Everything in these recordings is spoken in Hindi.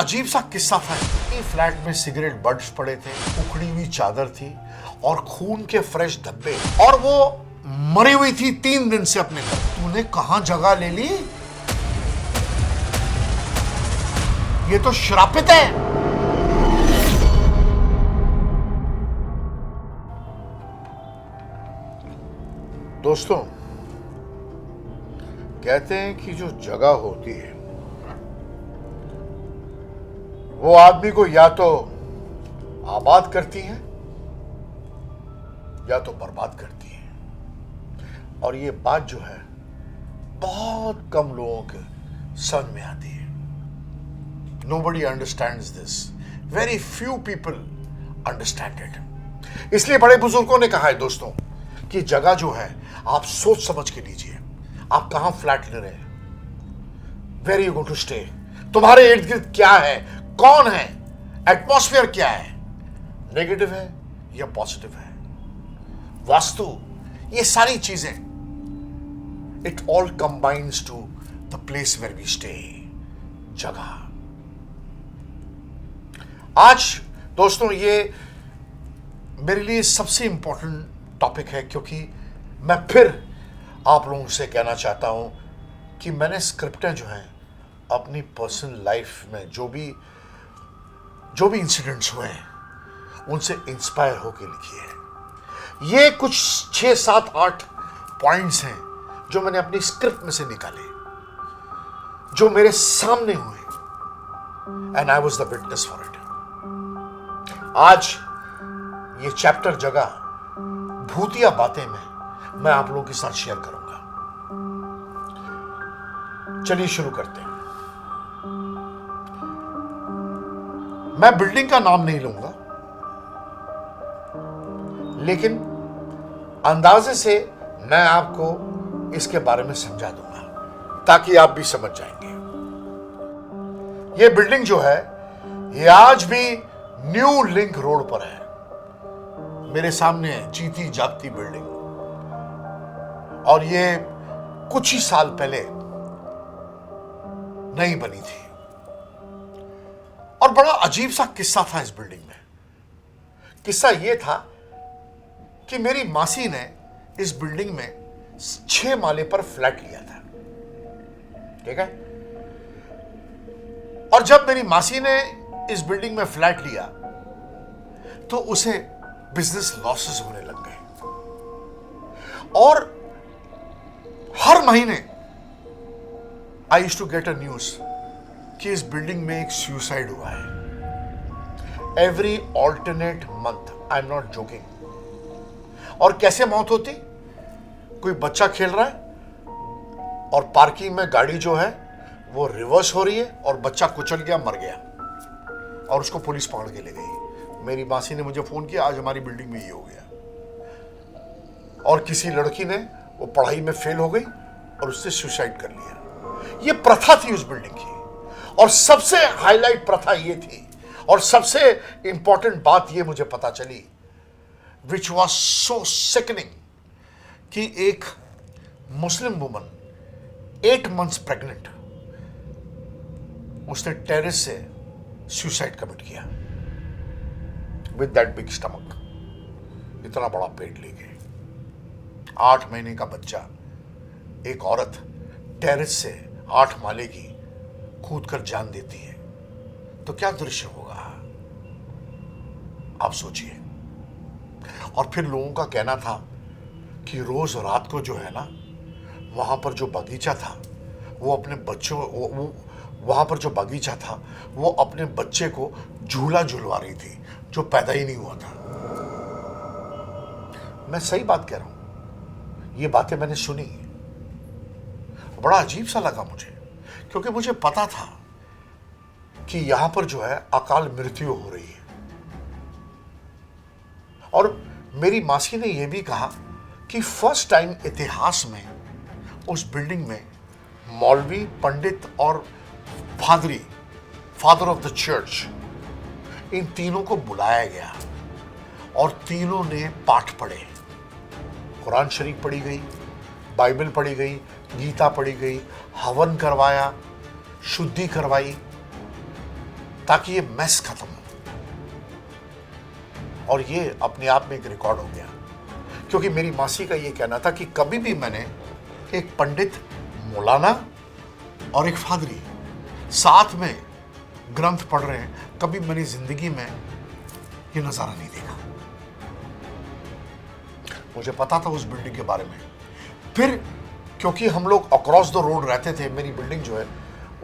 अजीब सा किस्सा था। फ्लैट में सिगरेट बट्स पड़े थे, उखड़ी हुई चादर थी और खून के फ्रेश धब्बे, और वो मरी हुई थी 3 दिन से अपने घर। तूने कहां जगह ले ली? ये तो श्रापित है। दोस्तों, कहते हैं कि जो जगह होती है वो आदमी को या तो आबाद करती है या तो बर्बाद करती है। और ये बात जो है बहुत कम लोगों के समझ में आती है। Nobody understands this. Very few people understand it. इसलिए बड़े बुजुर्गों ने कहा है दोस्तों कि जगह जो है आप सोच समझ के लीजिए। आप कहां फ्लैट ले रहे हैं? Where you going to stay? तुम्हारे इर्द गिर्द क्या है, कौन है, एटमॉस्फेयर क्या है, नेगेटिव है या पॉजिटिव है, वास्तु, ये सारी चीजें, it all combines to the place where we stay. जगह। आज दोस्तों ये मेरे लिए सबसे इंपॉर्टेंट टॉपिक है, क्योंकि मैं फिर आप लोगों से कहना चाहता हूं कि मैंने स्क्रिप्टें जो हैं अपनी पर्सनल लाइफ में जो भी इंसिडेंट्स हुए हैं उनसे इंस्पायर होकर लिखी है। ये कुछ 6, 7, 8 पॉइंट्स हैं जो मैंने अपनी स्क्रिप्ट में से निकाले, जो मेरे सामने हुए, and I was the witness for it. आज ये चैप्टर जगह भूतिया बातें में मैं आप लोगों के साथ शेयर करूंगा। चलिए शुरू करते हैं। मैं बिल्डिंग का नाम नहीं लूंगा, लेकिन अंदाजे से मैं आपको इसके बारे में समझा दूंगा ताकि आप भी समझ जाएंगे। यह बिल्डिंग जो है ये आज भी न्यू लिंक रोड पर है। मेरे सामने है जीती जागती बिल्डिंग, और ये कुछ ही साल पहले नई बनी थी। और बड़ा अजीब सा किस्सा था इस बिल्डिंग में। किस्सा ये था कि मेरी मासी ने इस बिल्डिंग में 6 माले पर फ्लैट लिया था, ठीक है। और जब मेरी मासी ने इस बिल्डिंग में फ्लैट लिया तो उसे बिजनेस लॉसेस होने लग गए, और हर महीने I used to get a news कि इस बिल्डिंग में एक सुसाइड हुआ है। Every alternate month, I am not joking. और कैसे मौत होती? कोई बच्चा खेल रहा है और पार्किंग में गाड़ी जो है वो रिवर्स हो रही है और बच्चा कुचल गया, मर गया, और उसको पुलिस पकड़ के ले गई। मेरी मासी ने मुझे फोन किया, आज हमारी बिल्डिंग में ये हो गया। और किसी लड़की ने, वो पढ़ाई में फेल हो गई और उससे सुसाइड कर लिया। ये प्रथा थी उस बिल्डिंग की, और सबसे हाईलाइट प्रथा ये थी, और सबसे इंपॉर्टेंट बात ये मुझे पता चली, विच वॉज सो सिकनिंग, कि एक मुस्लिम वुमन 8 months प्रेग्नेंट, उसने टेरेस से सुसाइड कमिट किया विद दैट बिग स्टमक। इतना बड़ा पेट लेके 8 महीने का बच्चा, एक औरत टेरेस से 8 माले की कूद कर जान देती है, तो क्या दृश्य होगा आप सोचिए। और फिर लोगों का कहना था कि रोज रात को जो है ना, वहां पर जो बगीचा था वो अपने बच्चों वहां पर जो बगीचा था वो अपने बच्चे को झूला झुलवा रही थी जो पैदा ही नहीं हुआ था। मैं सही बात कह रहा हूं, ये बातें मैंने सुनी, बड़ा अजीब सा लगा मुझे, क्योंकि मुझे पता था कि यहां पर जो है अकाल मृत्यु हो रही है। और मेरी मासी ने यह भी कहा कि फर्स्ट टाइम इतिहास में उस बिल्डिंग में मौलवी, पंडित और फादरी, फादर ऑफ द चर्च, इन तीनों को बुलाया गया और तीनों ने पाठ पढ़े। कुरान शरीफ पढ़ी गई, बाइबल पढ़ी गई, गीता पढ़ी गई, हवन करवाया, शुद्धि करवाई, ताकि ये मैस खत्म हो। और ये अपने आप में एक रिकॉर्ड हो गया, क्योंकि मेरी मासी का ये कहना था कि कभी भी मैंने एक पंडित, मौलाना और एक फादरी साथ में ग्रंथ पढ़ रहे हैं, कभी मैंने जिंदगी में ये नजारा नहीं देखा। मुझे पता था उस बिल्डिंग के बारे में। फिर क्योंकि हम लोग अक्रॉस द रोड रहते थे, मेरी बिल्डिंग जो है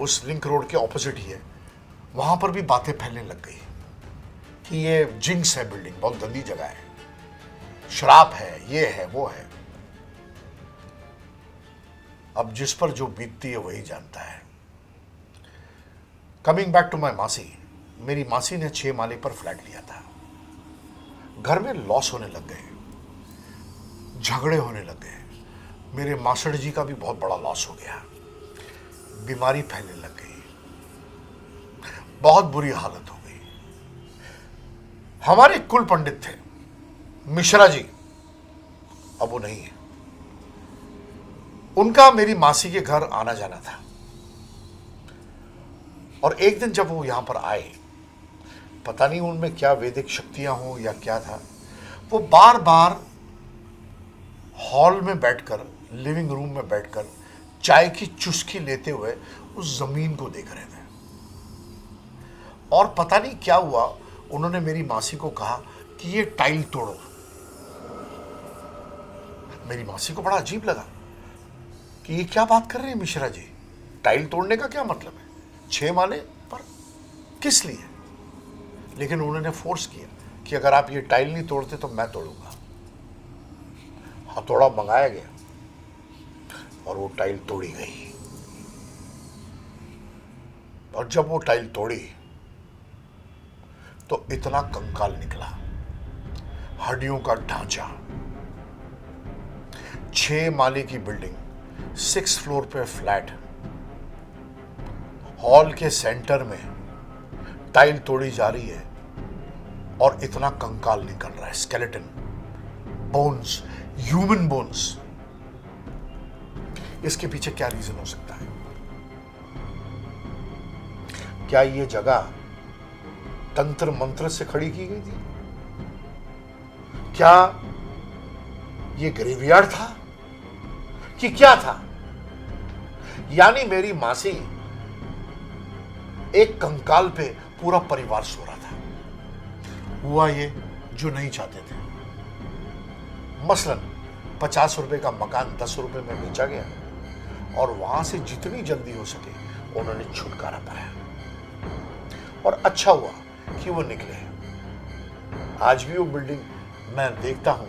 उस लिंक रोड के ऑपोजिट ही है, वहां पर भी बातें फैलने लग गई कि ये जिंक्स है, बिल्डिंग बहुत गंदी जगह है, शराब है, ये है, वो है। अब जिस पर जो बीतती है वही जानता है। कमिंग बैक टू माई मासी, मेरी मासी ने 6 माले पर फ्लैट लिया था। घर में लॉस होने लग गए, झगड़े होने लग गए, मेरे मासड़ जी का भी बहुत बड़ा लॉस हो गया, बीमारी फैलने लग गई, बहुत बुरी हालत हो गई। हमारे कुल पंडित थे मिश्रा जी, अब वो नहीं है। उनका मेरी मासी के घर आना जाना था, और एक दिन जब वो यहां पर आए, पता नहीं उनमें क्या वैदिक शक्तियां हो या क्या था, वो बार बार हॉल में बैठकर, लिविंग रूम में बैठकर चाय की चुस्की लेते हुए उस जमीन को देख रहे थे। और पता नहीं क्या हुआ, उन्होंने मेरी मासी को कहा कि ये टाइल तोड़ो। मेरी मासी को बड़ा अजीब लगा कि ये क्या बात कर रहे हैं मिश्रा जी, टाइल तोड़ने का क्या मतलब है, 6 माले पर किस लिए। लेकिन उन्होंने फोर्स किया कि अगर आप ये टाइल नहीं तोड़ते तो मैं तोड़ूंगा। हथौड़ा मंगाया गया और वो टाइल तोड़ी गई। और जब वो टाइल तोड़ी तो इतना कंकाल निकला, हड्डियों का ढांचा। 6 माले की बिल्डिंग, 6 फ्लोर पे फ्लैट, हॉल के सेंटर में टाइल तोड़ी जा रही है और इतना कंकाल निकल रहा है, स्केलेटन, बोन्स, ह्यूमन बोन्स। इसके पीछे क्या रीजन हो सकता है? क्या यह जगह तंत्र मंत्र से खड़ी की गई थी? क्या यह ग्रेवयार्ड था कि क्या था? यानी मेरी मासी एक कंकाल पे पूरा परिवार सो रहा था। हुआ ये जो नहीं चाहते थे। मसलन 50 रुपए का मकान 10 रुपए में बेचा गया और वहां से जितनी जल्दी हो सके उन्होंने छुटकारा पाया। और अच्छा हुआ कि वो निकले। आज भी वो बिल्डिंग मैं देखता हूं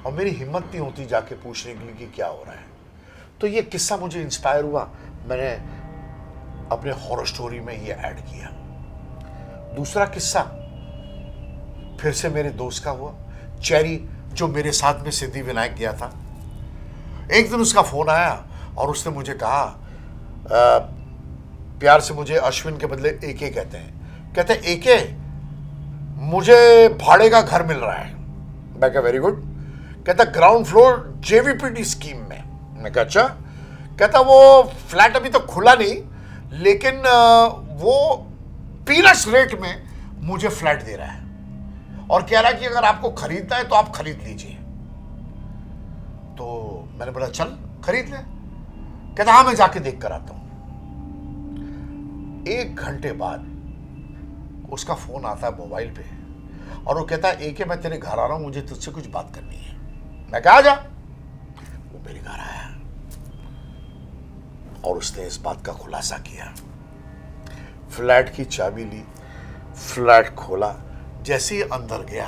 और मेरी हिम्मत नहीं होती जाके पूछने के लिए कि क्या हो रहा है। तो ये किस्सा मुझे इंस्पायर हुआ, मैंने अपने हॉरर स्टोरी में ये ऐड किया। दूसरा किस्सा फिर से मेरे दोस्त का हुआ, चेरी, जो मेरे साथ में सिद्धि विनायक गया था। एक दिन उसका फोन आया और उसने मुझे कहा, प्यार से मुझे अश्विन के बदले एके कहते हैं, कहते एके मुझे भाड़े का घर मिल रहा है। मैं कहा वेरी गुड। कहता ग्राउंड फ्लोर जेवीपीडी स्कीम में। मैं कहा अच्छा। कहता वो फ्लैट अभी तो खुला नहीं, लेकिन वो पीनट्स रेट में मुझे फ्लैट दे रहा है और कह रहा है कि अगर आपको खरीदना है तो आप खरीद लीजिए। तो मैंने बोला चल खरीद ले। कहता हाँ मैं जाके देख कर आता हूं। 1 घंटे बाद उसका फोन आता है मोबाइल पे और वो कहता है एके मैं तेरे घर आ रहा हूं, मुझे तुझसे कुछ बात करनी है। मैं कहा जा। वो मेरे घर आया और उसने इस बात का खुलासा किया। फ्लैट की चाबी ली, फ्लैट खोला, जैसे ही अंदर गया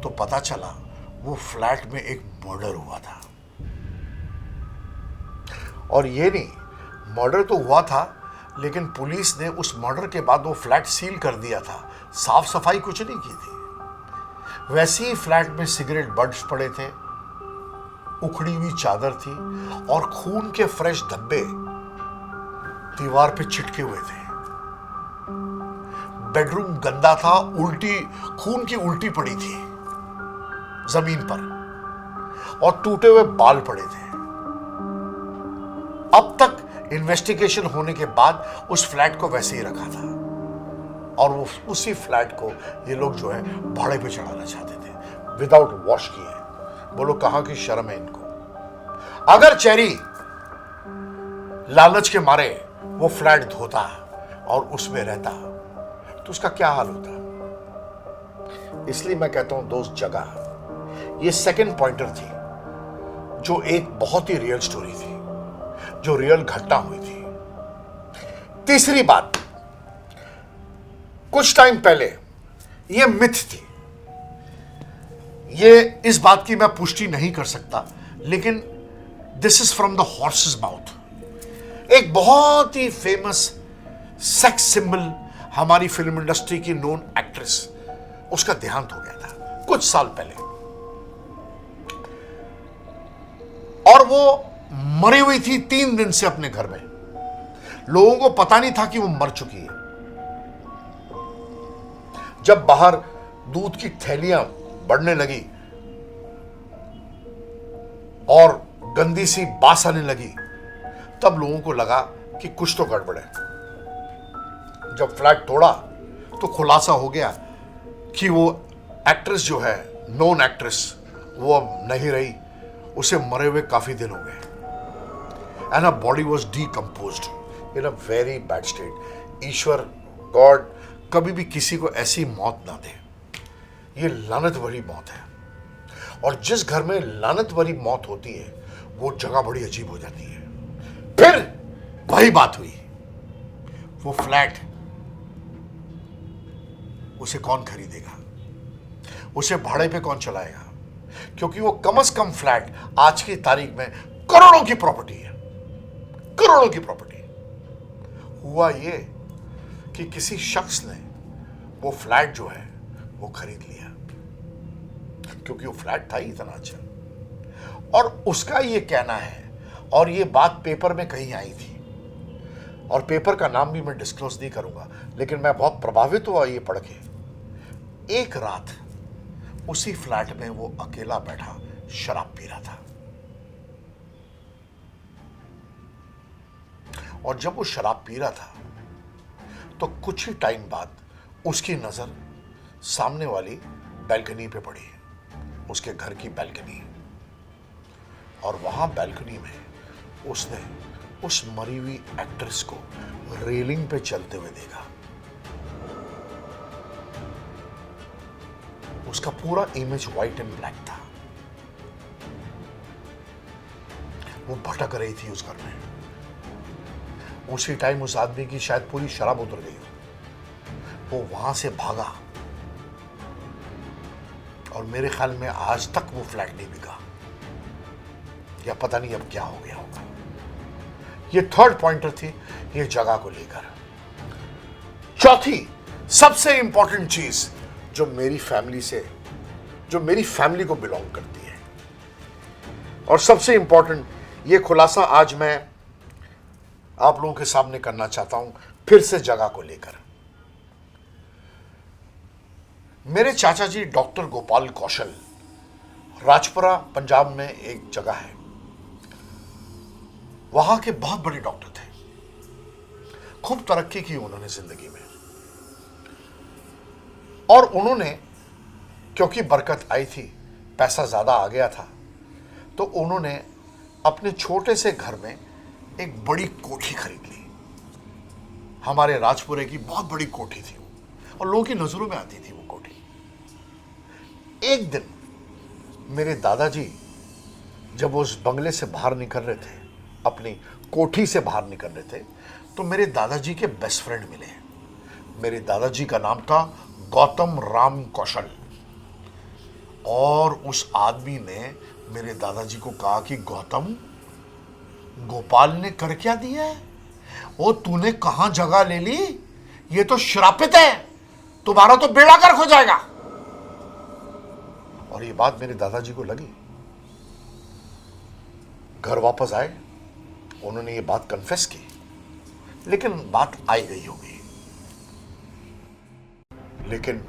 तो पता चला वो फ्लैट में एक मर्डर हुआ था। और ये नहीं, मर्डर तो हुआ था लेकिन पुलिस ने उस मर्डर के बाद वो फ्लैट सील कर दिया था, साफ सफाई कुछ नहीं की थी। वैसे ही फ्लैट में सिगरेट बट्स पड़े थे, उखड़ी हुई चादर थी और खून के फ्रेश धब्बे दीवार पे चिटके हुए थे। बेडरूम गंदा था, उल्टी खून की उल्टी पड़ी थी जमीन पर और टूटे हुए बाल पड़े थे। अब तक इन्वेस्टिगेशन होने के बाद उस फ्लैट को वैसे ही रखा था। और वो उसी फ्लैट को ये लोग जो है भाड़े पे चढ़ाना चाहते थे विदाउट वॉश किए। बोलो कहाँ की शर्म है इनको। अगर चेरी लालच के मारे वो फ्लैट धोता और उसमें रहता तो उसका क्या हाल होता। इसलिए मैं कहता हूं दोस्त, जगह ये सेकंड पॉइंटर थी जो एक बहुत ही रियल स्टोरी थी, जो रियल घटना हुई थी। तीसरी बात, कुछ टाइम पहले ये मिथ थी, ये इस बात की मैं पुष्टि नहीं कर सकता, लेकिन this is from the horses mouth. एक बहुत ही फेमस सेक्स सिंबल हमारी फिल्म इंडस्ट्री की नोन एक्ट्रेस, उसका देहांत हो गया था कुछ साल पहले, और वो मरी हुई थी 3 दिन से अपने घर में। लोगों को पता नहीं था कि वो मर चुकी है। जब बाहर दूध की थैलियां बढ़ने लगी और गंदी सी बास आने लगी, तब लोगों को लगा कि कुछ तो गड़बड़ है। जब फ्लैट तोड़ा तो खुलासा हो गया कि वो एक्ट्रेस जो है, नोन एक्ट्रेस, वो अब नहीं रही, उसे मरे हुए काफी दिन हो गए। And her body was decomposed in a very bad state. ईश्वर, गॉड, कभी भी किसी को ऐसी मौत ना दे। ये लानत भरी मौत है, और जिस घर में लानत भरी मौत होती है वो जगह बड़ी अजीब हो जाती है। फिर वही बात हुई, वो फ्लैट उसे कौन खरीदेगा, उसे भाड़े पे कौन चलाएगा, क्योंकि वो कम से कम फ्लैट आज की तारीख में करोड़ों की प्रॉपर्टी है, करोड़ों की प्रॉपर्टी। हुआ ये कि किसी शख्स ने वो फ्लैट जो है वो खरीद लिया, क्योंकि वो फ्लैट था ही इतना अच्छा। और उसका ये कहना है, और ये बात पेपर में कहीं आई थी, और पेपर का नाम भी मैं डिस्क्लोज नहीं करूंगा, लेकिन मैं बहुत प्रभावित हुआ ये पढ़ के। एक रात उसी फ्लैट में वो अकेला बैठा शराब पी रहा था, और जब वो शराब पी रहा था तो कुछ ही टाइम बाद उसकी नजर सामने वाली बैल्कनी पे पड़ी, उसके घर की बैल्कनी। और वहां बैल्कनी में उसने उस मरी हुई एक्ट्रेस को रेलिंग पे चलते हुए देखा। उसका पूरा इमेज व्हाइट एंड ब्लैक था। वो भटक रही थी उस घर में। उसी टाइम उस आदमी की शायद पूरी शराब उतर गई हो। वो वहां से भागा, और मेरे ख्याल में आज तक वो फ्लैट नहीं बिका, या पता नहीं अब क्या हो गया होगा। ये थर्ड पॉइंटर थी, ये जगह को लेकर। चौथी सबसे इंपॉर्टेंट चीज जो मेरी फैमिली को बिलोंग करती है, और सबसे इंपॉर्टेंट ये खुलासा आज मैं आप लोगों के सामने करना चाहता हूं, फिर से जगह को लेकर। मेरे चाचा जी डॉक्टर गोपाल कौशल, राजपुरा पंजाब में एक जगह है, वहां के बहुत बड़े डॉक्टर थे। खूब तरक्की की उन्होंने जिंदगी में, और उन्होंने, क्योंकि बरकत आई थी, पैसा ज्यादा आ गया था, तो उन्होंने अपने छोटे से घर में एक बड़ी कोठी खरीद ली। हमारे राजपुरे की बहुत बड़ी कोठी थी वो, और लोगों की नजरों में आती थी वो कोठी। एक दिन मेरे दादाजी जब उस बंगले से बाहर निकल रहे थे, अपनी कोठी से बाहर निकल रहे थे, तो मेरे दादाजी के बेस्ट फ्रेंड मिले। मेरे दादाजी का नाम था गौतम राम कौशल, और उस आदमी ने मेरे दादाजी को कहा कि गौतम, गोपाल ने कर क्या दिया है? वो तूने कहां जगह ले ली? ये तो श्रापित है, तुम्हारा तो बेड़ा गर्क हो जाएगा। और ये बात मेरे दादाजी को लगी। घर वापस आए, उन्होंने ये बात कन्फेस की, लेकिन बात आई गई होगी। लेकिन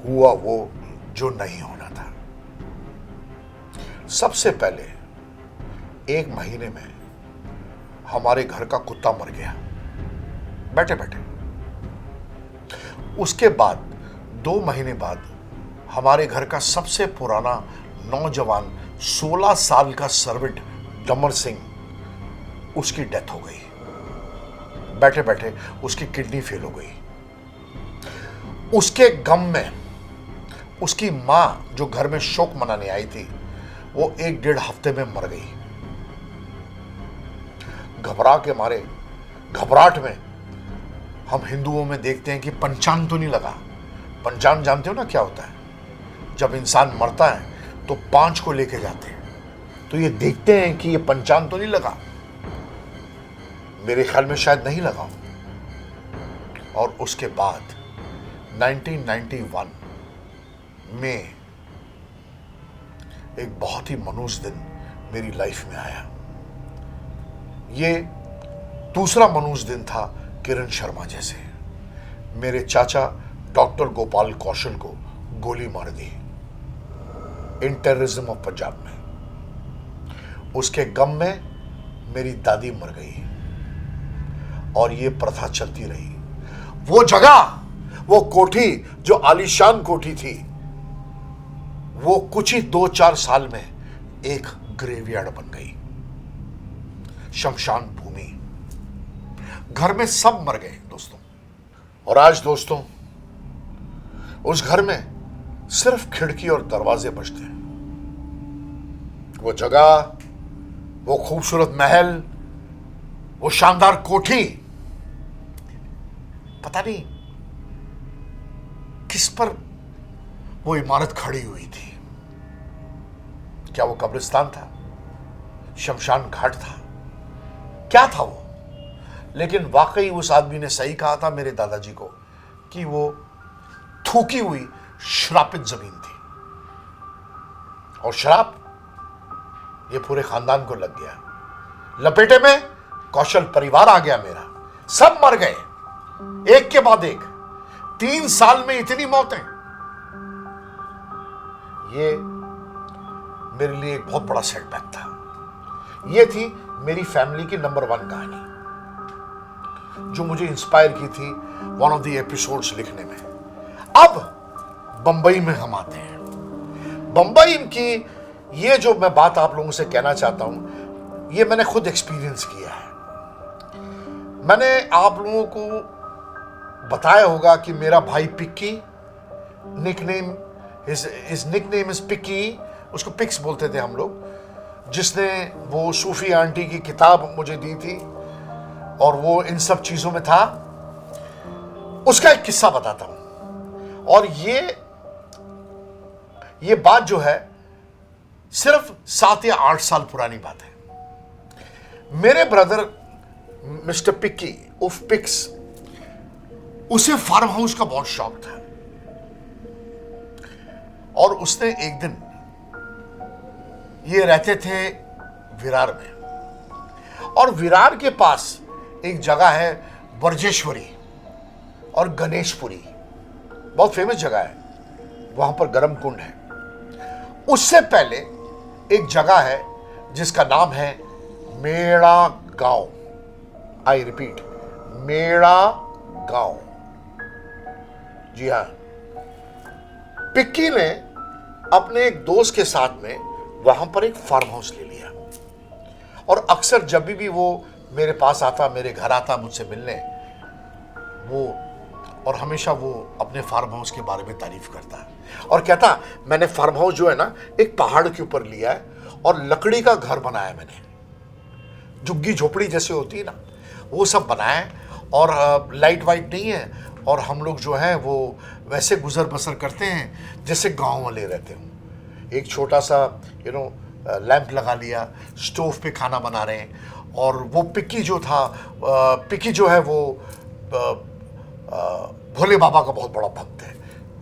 हुआ वो जो नहीं होना था। सबसे पहले 1 महीने में हमारे घर का कुत्ता मर गया, बैठे बैठे। उसके बाद 2 महीने बाद हमारे घर का सबसे पुराना नौजवान 16 साल का सर्वेंट डमर सिंह, उसकी डेथ हो गई। बैठे बैठे उसकी किडनी फेल हो गई। उसके गम में उसकी मां जो घर में शोक मनाने आई थी, वो 1-1.5 हफ्ते में मर गई। घबरा के मारे, घबराहट में, हम हिंदुओं में देखते हैं कि पंचांग तो नहीं लगा। पंचांग जानते हो ना क्या होता है? जब इंसान मरता है तो 5 को लेके जाते हैं, तो ये देखते हैं कि ये पंचांग तो नहीं लगा। मेरे ख्याल में शायद नहीं लगा। और उसके बाद 1991 में एक बहुत ही मनूस दिन मेरी लाइफ में आया। ये दूसरा मनूस दिन था किरण शर्मा जैसे। मेरे चाचा डॉक्टर गोपाल कौशल को गोली मार दी इन टेररिज्म ऑफ पंजाब में। उसके गम में मेरी दादी मर गई और ये प्रथा चलती रही। वो जगह, वो कोठी जो आलीशान कोठी थी, वो कुछ ही 2-4 साल में एक ग्रेवयार्ड बन गई, शमशान भूमि। घर में सब मर गए दोस्तों। और आज दोस्तों, उस घर में सिर्फ खिड़की और दरवाजे बचते हैं। वो जगह, वो खूबसूरत महल, वो शानदार कोठी, पता नहीं किस पर वो इमारत खड़ी हुई थी। क्या वो कब्रिस्तान था? शमशान घाट था? क्या था वो? लेकिन वाकई उस आदमी ने सही कहा था मेरे दादाजी को कि वो थूकी हुई श्रापित जमीन थी। और श्राप ये पूरे खानदान को लग गया। लपेटे में कौशल परिवार आ गया मेरा। सब मर गए, एक के बाद एक। 3 साल में इतनी मौतें। ये मेरे लिए एक बहुत बड़ा सेटबैक था। ये थी मेरी फैमिली की नंबर 1 कहानी, जो मुझे इंस्पायर की थी वन ऑफ द एपिसोड्स लिखने में। अब बंबई में हम आते हैं। बंबई की ये जो मैं बात आप लोगों से कहना चाहता हूं, ये मैंने खुद एक्सपीरियंस किया है। मैंने आप लोगों को बताया होगा कि मेरा भाई पिक्की, निकनेम, हिज निकनेम इज पिक्की, उसको पिक्स बोलते थे हम लोग, जिसने वो सूफी आंटी की किताब मुझे दी थी और वो इन सब चीजों में था। उसका एक किस्सा बताता हूं। और ये बात जो है सिर्फ 7 या 8 साल पुरानी बात है। मेरे ब्रदर मिस्टर पिक्की उफ पिक्स, उसे फार्म हाउस का बहुत शौक था। और उसने एक दिन, ये रहते थे विरार में, और विरार के पास एक जगह है बरजेश्वरी और गणेशपुरी, बहुत फेमस जगह है। वहां पर गर्म कुंड है। उससे पहले एक जगह है जिसका नाम है मेड़ा गांव। आई रिपीट, मेड़ा गांव। जी हां, पिक्की ने अपने एक दोस्त के साथ में वहां पर एक फार्म हाउस ले लिया। और अक्सर जब भी वो मेरे पास आता, मेरे घर आता मुझसे मिलने, वो और हमेशा वो अपने फार्म हाउस के बारे में तारीफ करता और कहता, मैंने फार्म हाउस जो है ना एक पहाड़ के ऊपर लिया है और लकड़ी का घर बनाया मैंने, झुग्गी झोपड़ी जैसे होती है ना, वो सब बनाया है। और लाइट वाइट नहीं है, और हम लोग जो है वो वैसे गुजर बसर करते हैं जैसे गांव वाले रहते हो। एक छोटा सा लैंप लगा लिया, स्टोव पे खाना बना रहे हैं। और वो पिक्की जो था, पिक्की जो है वो भोले बाबा का बहुत बड़ा भक्त है,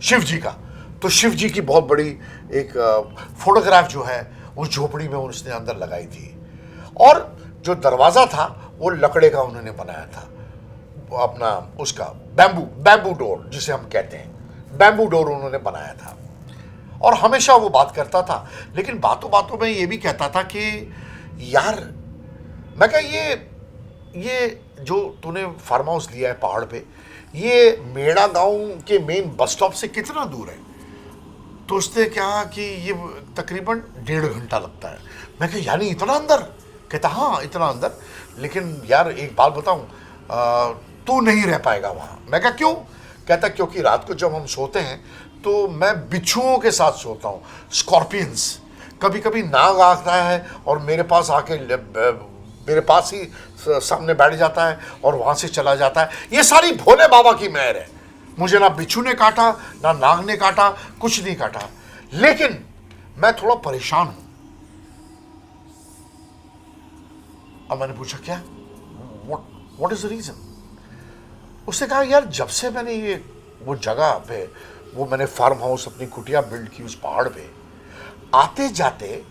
शिव जी का। तो शिव जी की बहुत बड़ी एक फोटोग्राफ जो है उस झोपड़ी में उसने अंदर लगाई थी। और जो दरवाज़ा था वो लकड़े का उन्होंने बनाया था, अपना उसका बैम्बू डोर जिसे हम कहते हैं, बैम्बू डोर उन्होंने बनाया था। और हमेशा वो बात करता था, लेकिन बातों बातों में ये भी कहता था कि यार, मैं कहा ये जो तूने फार्म हाउस लिया है पहाड़ पे, ये मेड़ा गांव के मेन बस स्टॉप से कितना दूर है? तो उसने कहा कि ये तकरीबन 1.5 घंटा लगता है। मैं कहा यानी इतना अंदर? कहता हाँ इतना अंदर, लेकिन यार एक बात बताऊं, तू नहीं रह पाएगा वहाँ। मैं कहा क्यों? कहता क्योंकि रात को जब हम सोते हैं तो मैं बिच्छुओं के साथ सोता हूँ, स्कॉर्पियंस। कभी कभी नाग आता है और मेरे पास आके मेरे पास ही सामने बैठ जाता है और वहाँ से चला जाता है। ये सारी भोले बाबा की मेहर है। मुझे ना बिच्छू ने काटा, ना नाग ने काटा, कुछ नहीं काटा, लेकिन मैं थोड़ा परेशान हूं। अब मैंने पूछा क्या, व्हाट इज द रीजन? उसने कहा यार जब से मैंने ये वो जगह पे वो मैंने फार्म हाउस अपनी कुटिया बिल्ड की उस पहाड़ पे, आते जाते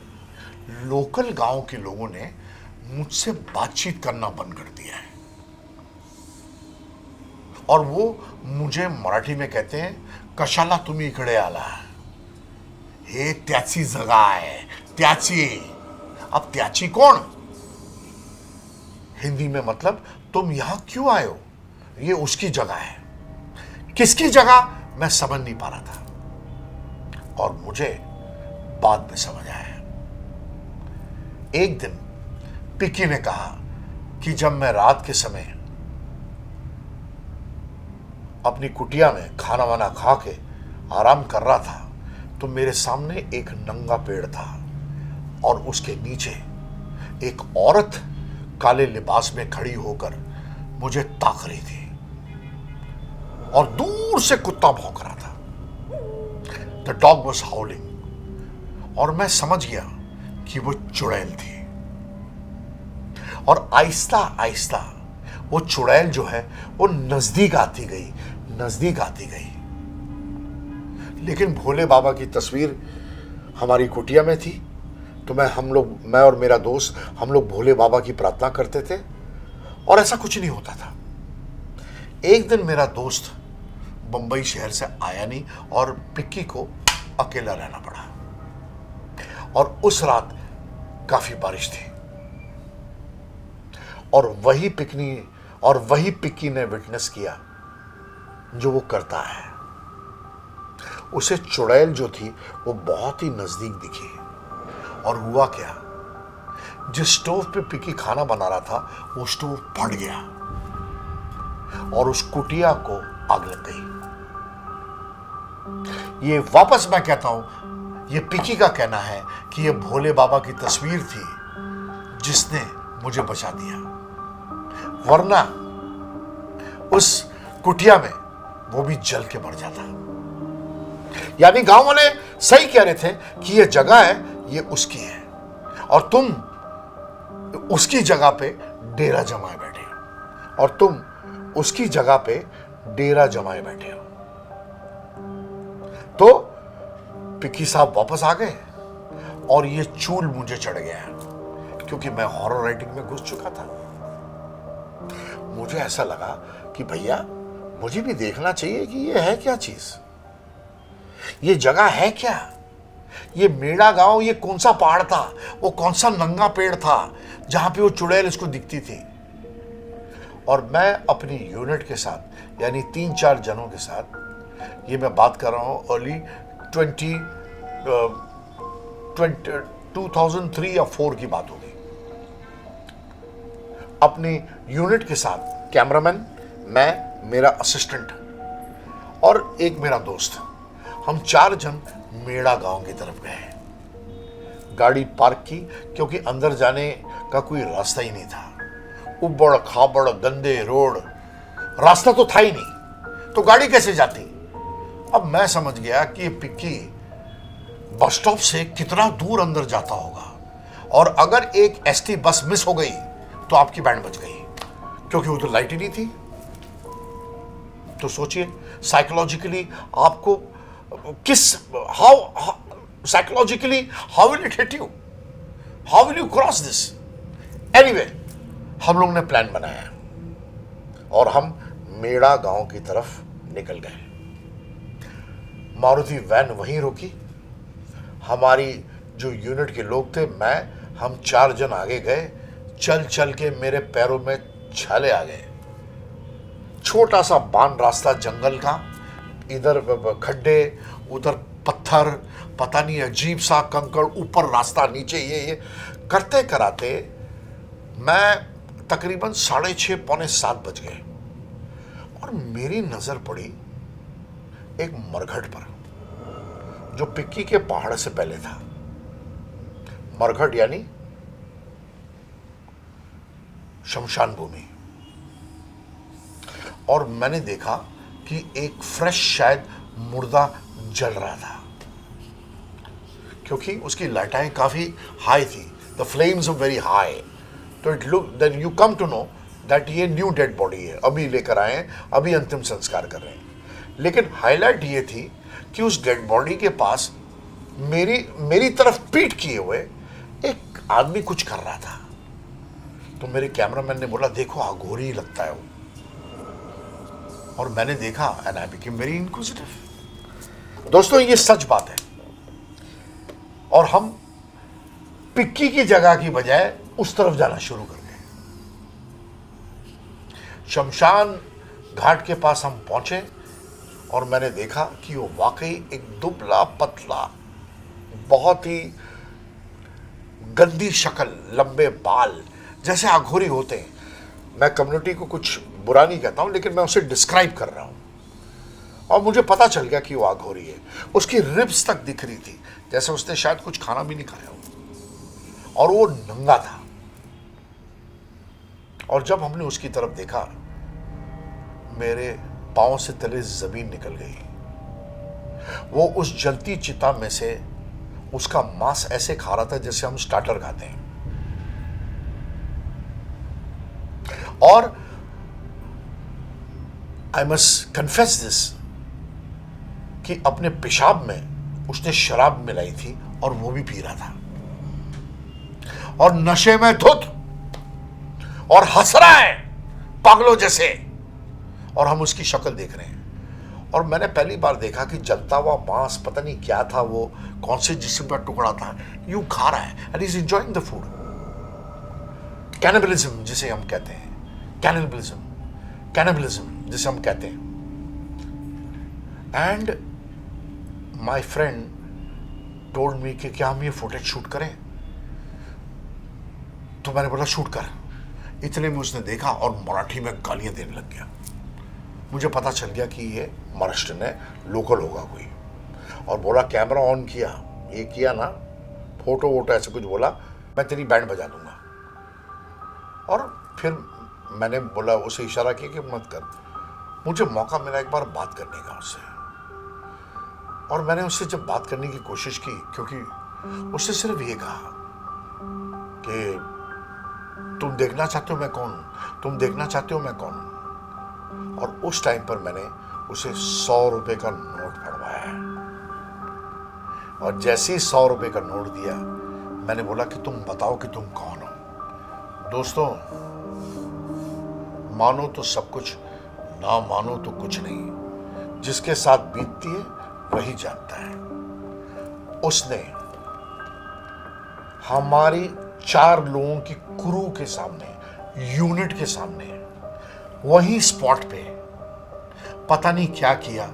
लोकल गांव के लोगों ने मुझसे बातचीत करना बंद कर दिया है और वो मुझे मराठी में कहते हैं कशाला तुम्ही इकडे आला, हे त्याची जगह आहे, त्याची। अब त्याची कौन? हिंदी में मतलब तुम यहां क्यों आए हो, ये उसकी जगह है। किसकी जगह मैं समझ नहीं पा रहा था और मुझे बाद में समझ आया। एक दिन पिकी ने कहा कि जब मैं रात के समय अपनी कुटिया में खाना वाना खा के आराम कर रहा था तो मेरे सामने एक नंगा पेड़ था और उसके नीचे एक औरत काले लिबास में खड़ी होकर मुझे ताक रही थी और दूर से कुत्ता भौंक रहा था। द डॉग वॉज हाउलिंग और मैं समझ गया कि वो चुड़ैल थी और आहिस्ता आहिस्ता वो चुड़ैल जो है वो नजदीक आती गई, नजदीक आती गई। लेकिन भोले बाबा की तस्वीर हमारी कुटिया में थी तो मैं और मेरा दोस्त हम लोग भोले बाबा की प्रार्थना करते थे और ऐसा कुछ नहीं होता था। एक दिन मेरा दोस्त बंबई शहर से आया नहीं और पिक्की को अकेला रहना पड़ा और उस रात काफी बारिश थी और वही पिक्की ने विटनेस किया जो वो करता है। उसे चुड़ैल जो थी वो बहुत ही नजदीक दिखी और हुआ क्या, जिस स्टोव पे पिक्की खाना बना रहा था वो स्टोव फट गया और उस कुटिया को आग लग गई। ये वापस मैं कहता हूं, ये पिक्की का कहना है कि ये भोले बाबा की तस्वीर थी जिसने मुझे बचा दिया, वरना उस कुटिया में वो भी जल के मर जाता। यानी गांव वाले सही कह रहे थे कि ये जगह है ये उसकी है और तुम उसकी जगह पे डेरा जमाए बैठे हो और तुम उसकी जगह पे डेरा जमाए बैठे हो। तो पिक्की साहब वापस आ गए और ये चूल मुझे चढ़ गया क्योंकि मैं हॉरर राइटिंग में घुस चुका था। मुझे ऐसा लगा कि भैया मुझे भी देखना चाहिए कि ये है क्या चीज, ये जगह है क्या, ये मेड़ा गांव ये कौन सा पहाड़ था, वो कौन सा नंगा पेड़ था जहां पे वो चुड़ैल इसको दिखती थी। और मैं अपनी यूनिट के साथ यानी 3-4 जनों के साथ, ये मैं बात कर रहा हूं अर्ली 2003 या 4 की बात होगी, अपनी यूनिट के साथ कैमरामैन, मैं, मेरा असिस्टेंट और एक मेरा दोस्त, हम 4 जन मेड़ा गांव की तरफ गए। गाड़ी पार्क की क्योंकि अंदर जाने का कोई रास्ता ही नहीं था। उबड़ खाबड़ गंदे रोड, रास्ता तो था ही नहीं तो गाड़ी कैसे जाती। अब मैं समझ गया कि ये पिक्की बस स्टॉप से कितना दूर अंदर जाता होगा और अगर एक एसटी बस मिस हो गई तो आपकी बैंड बच गई क्योंकि उधर लाइट ही नहीं थी। तो सोचिए साइकोलॉजिकली आपको psychologically how will it hit you, how will you cross this. Anyway, हम लोग ने प्लान बनाया और हम मेड़ा गांव की तरफ निकल गए। मारुति वैन वहीं रुकी, हमारी जो यूनिट के लोग थे, हम 4 जन आगे गए। चल चल के मेरे पैरों में छाले आ गए। छोटा सा बान रास्ता जंगल का, इधर खड्डे, उधर पत्थर, पता नहीं अजीब सा कंकड़, ऊपर रास्ता, नीचे ये करते कराते मैं तकरीबन 6:30 पौने 7 बज गए और मेरी नजर पड़ी एक मरघट पर जो पिक्की के पहाड़ से पहले था। मरघट यानी शमशान भूमि। और मैंने देखा कि एक फ्रेश शायद मुर्दा जल रहा था, क्योंकि उसकी लाइटें काफी हाई थी, the flames were very high. तो it look, then you come to know that ये न्यू डेड बॉडी है, अभी लेकर आए हैं, अभी अंतिम संस्कार कर रहे हैं। लेकिन हाईलाइट ये थी कि उस डेड बॉडी के पास मेरी तरफ पीठ किए हुए एक आदमी कुछ कर रहा था। तो मेरे कैमरामैन ने बोला, देखो अघोरी लगता है वो। और मैंने देखा and I became very inquisitive. दोस्तों, ये सच बात है। और हम पिक्की की जगह की बजाय उस तरफ जाना शुरू कर गए। शमशान घाट के पास हम पहुंचे और मैंने देखा कि वो वाकई एक दुबला पतला, बहुत ही गंदी शक्ल, लंबे बाल, जैसे अघोरी होते हैं। मैं कम्युनिटी को कुछ बुरा नहीं कहता हूं, लेकिन मैं उसे डिस्क्राइब कर रहा हूं। और मुझे पता चल गया कि वो अघोरी है। उसकी रिब्स तक दिख रही थी, जैसे उसने शायद कुछ खाना भी नहीं खाया हो। और वो नंगा था। और जब हमने उसकी तरफ देखा, मेरे पांव से तले जमीन निकल गई। वो उस जलती चिता में से उसका मांस ऐसे खा रहा था जैसे हम स्टार्टर खाते हैं। और आई मस्ट कन्फेस दिस कि अपने पेशाब में उसने शराब मिलाई थी और वो भी पी रहा था, और नशे में धुत, और हंस रहा है पागलों जैसे। और हम उसकी शक्ल देख रहे हैं। और मैंने पहली बार देखा कि जलता हुआ मांस, पता नहीं क्या था वो, कौन से जिस्म का टुकड़ा था, यूं खा रहा है and is enjoying the food. Cannibalism जिसे हम कहते हैं, कैनिबलिज्म जिसे हम कहते हैं। And my friend told me कि क्या हम ये फुटेज शूट करें। तो मैंने बोला शूट कर। इतने में उसने देखा और मराठी में गालियां देने लग गया। मुझे पता चल गया कि ये महाराष्ट्र ने लोकल होगा कोई। और बोला कैमरा ऑन किया, ये किया ना, फोटो वोटो ऐसे कुछ बोला, मैं तेरी बैंड बजा दूंगा। और फिर मैंने बोला, उसे इशारा किया कि मत कर। मुझे मौका मिला एक बार बात करने का उससे। और मैंने उससे जब बात करने की कोशिश की, क्योंकि उसने सिर्फ ये कहा कि तुम देखना चाहते हो मैं कौन हूं, तुम देखना चाहते हो मैं कौन हूं। और उस टाइम पर मैंने उसे 100 रुपए का नोट फड़वाया। और जैसे ही 100 रुपए का नोट दिया, मैंने बोला कि तुम बताओ कि तुम कौन हो। दोस्तों, मानो तो सब कुछ, ना मानो तो कुछ नहीं। जिसके साथ बीतती है वही जानता है। उसने हमारी 4 लोगों की क्रू के सामने, यूनिट के सामने, वही स्पॉट पे पता नहीं क्या किया,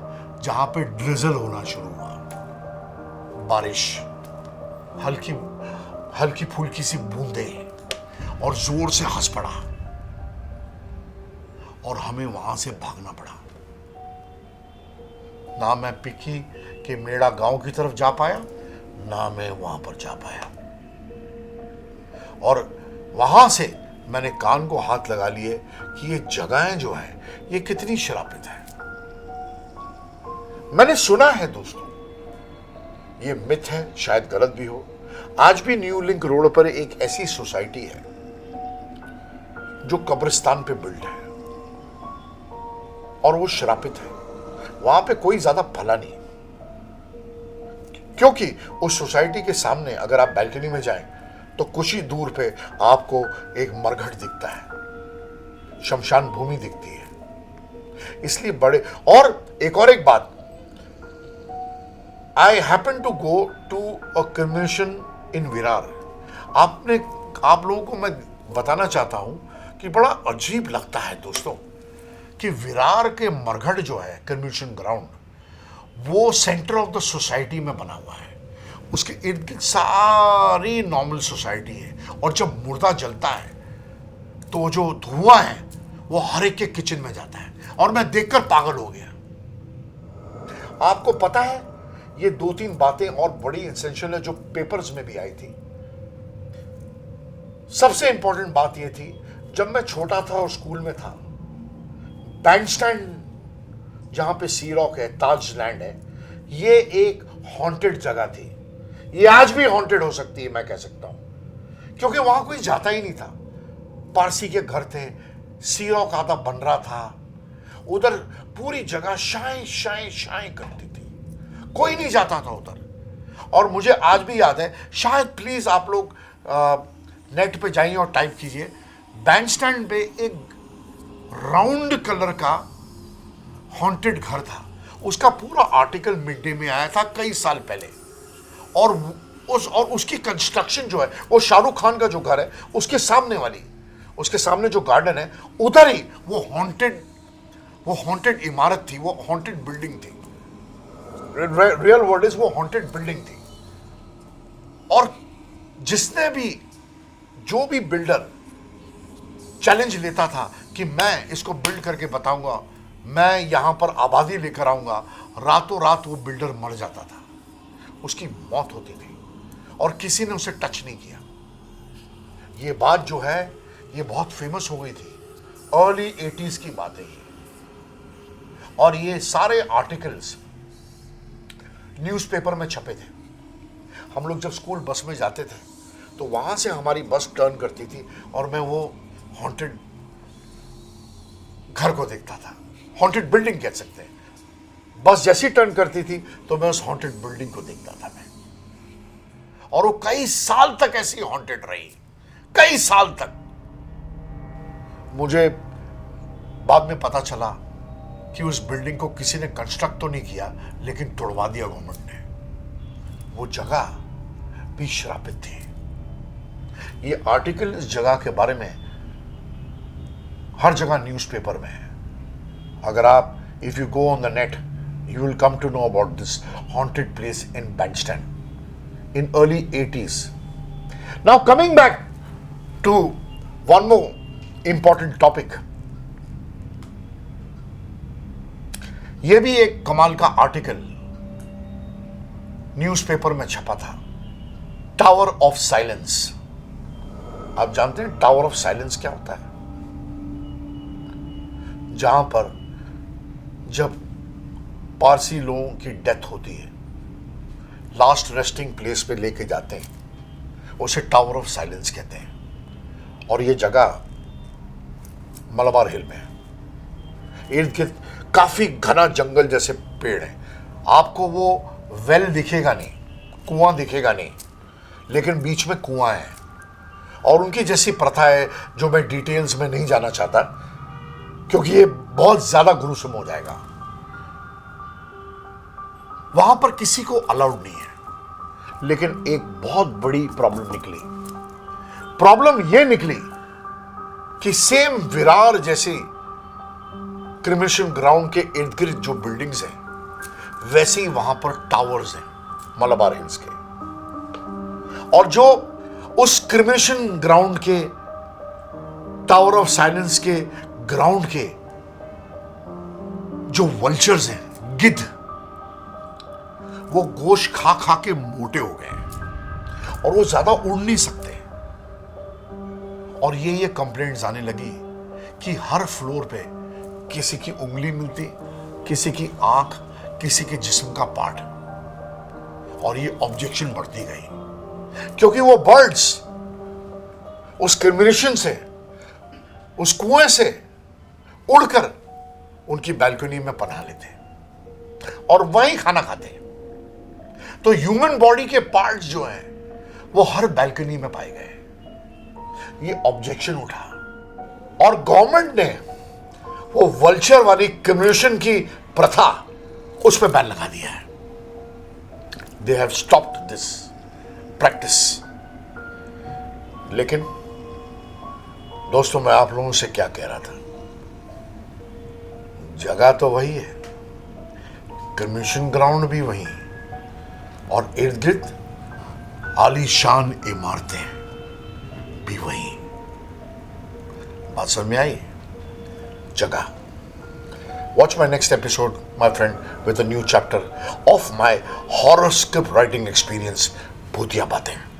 जहां पे ड्रिजल होना शुरू हुआ। बारिश, हल्की हल्की फुल्की सी बूंदें, और जोर से हंस पड़ा। और हमें वहां से भागना पड़ा। ना मैं पिक्की के मेड़ा गांव की तरफ जा पाया, ना मैं वहां पर जा पाया। और वहां से मैंने कान को हाथ लगा लिए कि ये जगहें जो है ये कितनी शराबित है। मैंने सुना है दोस्तों, ये मिथ है, शायद गलत भी हो, आज भी न्यू लिंक रोड पर एक ऐसी सोसाइटी है जो कब्रिस्तान पे बिल्ड है, और वो शराबित है। वहां पे कोई ज्यादा भला नहीं, क्योंकि उस सोसाइटी के सामने अगर आप बैल्कनी में जाएं तो कुछ ही दूर पे आपको एक मरघट दिखता है, शमशान भूमि दिखती है। इसलिए बड़े, और एक बात, I happen to go to a convention in Virar. आप लोगों को मैं बताना चाहता हूं कि बड़ा अजीब लगता है दोस्तों कि विरार के मरघट जो है क्रिमेशन ग्राउंड, वो सेंटर ऑफ द सोसाइटी में बना हुआ है। उसके इर्द गिर्द सारी नॉर्मल सोसाइटी है, और जब मुर्दा जलता है तो जो धुआं है वो हर एक के किचन में जाता है, और मैं देखकर पागल हो गया। आपको पता है, ये 2-3 बातें और बड़ी एसेंशियल है जो पेपर्स में भी आई थी। सबसे इंपॉर्टेंट बात यह थी, जब मैं छोटा था और स्कूल में था, बैंडस्टैंड जहां पे सी रॉक है, ताज लैंड है, ये एक हॉन्टेड जगह थी। ये आज भी हॉन्टेड हो सकती है, मैं कह सकता हूं, क्योंकि वहां कोई जाता ही नहीं था। पारसी के घर थे, सी रॉक आधा बन रहा था, उधर पूरी जगह शाय शाय शाय करती थी, कोई नहीं जाता था उधर। और मुझे आज भी याद है, शायद प्लीज आप लोग नेट पे जाइए और टाइप कीजिए, बैंडस्टैंड पे एक राउंड कलर का हॉन्टेड घर था। उसका पूरा आर्टिकल मिड डे में आया था कई साल पहले, और उसकी कंस्ट्रक्शन जो है, वो शाहरुख खान का जो घर है उसके सामने जो गार्डन है, उधर ही वो हॉन्टेड इमारत थी, वो हॉन्टेड बिल्डिंग थी। रियल वर्ड इज वो हॉन्टेड बिल्डिंग थी। और जिसने भी, जो भी बिल्डर चैलेंज लेता था कि मैं इसको बिल्ड करके बताऊंगा, मैं यहां पर आबादी लेकर आऊंगा, रातों रात वो बिल्डर मर जाता था, उसकी मौत होती थी, और किसी ने उसे टच नहीं किया। ये बात जो है, ये बहुत फेमस हो गई थी, अर्ली 80s की बात है ये। और ये सारे आर्टिकल्स न्यूज़पेपर में छपे थे। हम लोग जब स्कूल बस में जाते थे तो वहां से हमारी बस टर्न करती थी, और मैं वो हॉन्टेड घर को देखता था, हॉन्टेड बिल्डिंग कह सकते हैं। बस जैसी टर्न करती थी तो मैं उस हॉन्टेड बिल्डिंग को देखता था मैं, और वो कई साल तक ऐसी हॉन्टेड रही, कई साल तक। मुझे बाद में पता चला कि उस बिल्डिंग को किसी ने कंस्ट्रक्ट तो नहीं किया, लेकिन तोड़वा दिया गवर्नमेंट ने। वो जगह भी श्रापित थी। ये आर्टिकल इस जगह के बारे में हर जगह न्यूज़पेपर में है। अगर आप, if you go on the net, you will come to know about this haunted place in Bandstand in early 80s। Now coming back to one more important topic. यह भी एक कमाल का आर्टिकल न्यूज़पेपर में छपा था, टावर ऑफ साइलेंस। आप जानते हैं टावर ऑफ साइलेंस क्या होता है? जहां पर जब पारसी लोगों की डेथ होती है, लास्ट रेस्टिंग प्लेस पे लेके जाते हैं, उसे टावर ऑफ साइलेंस कहते हैं। और ये जगह मलबार हिल में है। इर्द गिर्द काफी घना जंगल जैसे पेड़ है। आपको वो वेल दिखेगा नहीं, कुआं दिखेगा नहीं, लेकिन बीच में कुआं है। और उनकी जैसी प्रथा है, जो मैं डिटेल्स में नहीं जाना चाहता क्योंकि ये बहुत ज्यादा गुरुसम हो जाएगा। वहां पर किसी को अलाउड नहीं है, लेकिन एक बहुत बड़ी प्रॉब्लम निकली। प्रॉब्लम यह निकली कि सेम विरार जैसी क्रिमेशन ग्राउंड के इर्द गिर्द जो बिल्डिंग्स हैं, वैसे ही वहां पर टावर्स हैं मलबार हिल्स के। और जो उस क्रिमेशन ग्राउंड के, टावर ऑफ साइलेंस के ग्राउंड के जो वल्चर्स हैं, गिद्ध, वो गोश्त खा खा के मोटे हो गए हैं और वो ज्यादा उड़ नहीं सकते। और ये कंप्लेंट्स आने लगी कि हर फ्लोर पे किसी की उंगली मिलती, किसी की आंख, किसी के जिस्म का पार्ट। और ये ऑब्जेक्शन बढ़ती गई, क्योंकि वो बर्ड्स उस क्रिमिनेशन से, उस कुएं से उड़कर उनकी बैल्कनी में पनाह लेते और वहीं खाना खाते। तो ह्यूमन बॉडी के पार्ट्स जो हैं वो हर बैल्कनी में पाए गए। ये ऑब्जेक्शन उठा और गवर्नमेंट ने वो वल्चर वाली क्रिमिनेशन की प्रथा, उस पर बैन लगा दिया है। They have stopped this practice. लेकिन दोस्तों, मैं आप लोगों से क्या कह रहा था, जगह तो वही है, कमीशन ग्राउंड भी वही, और इर्द गिर्द आलीशान इमारतें भी वही। बात समझ में आई? जगह। Watch my next episode, my friend, with a new chapter of my horror script writing experience, भूतिया बातें।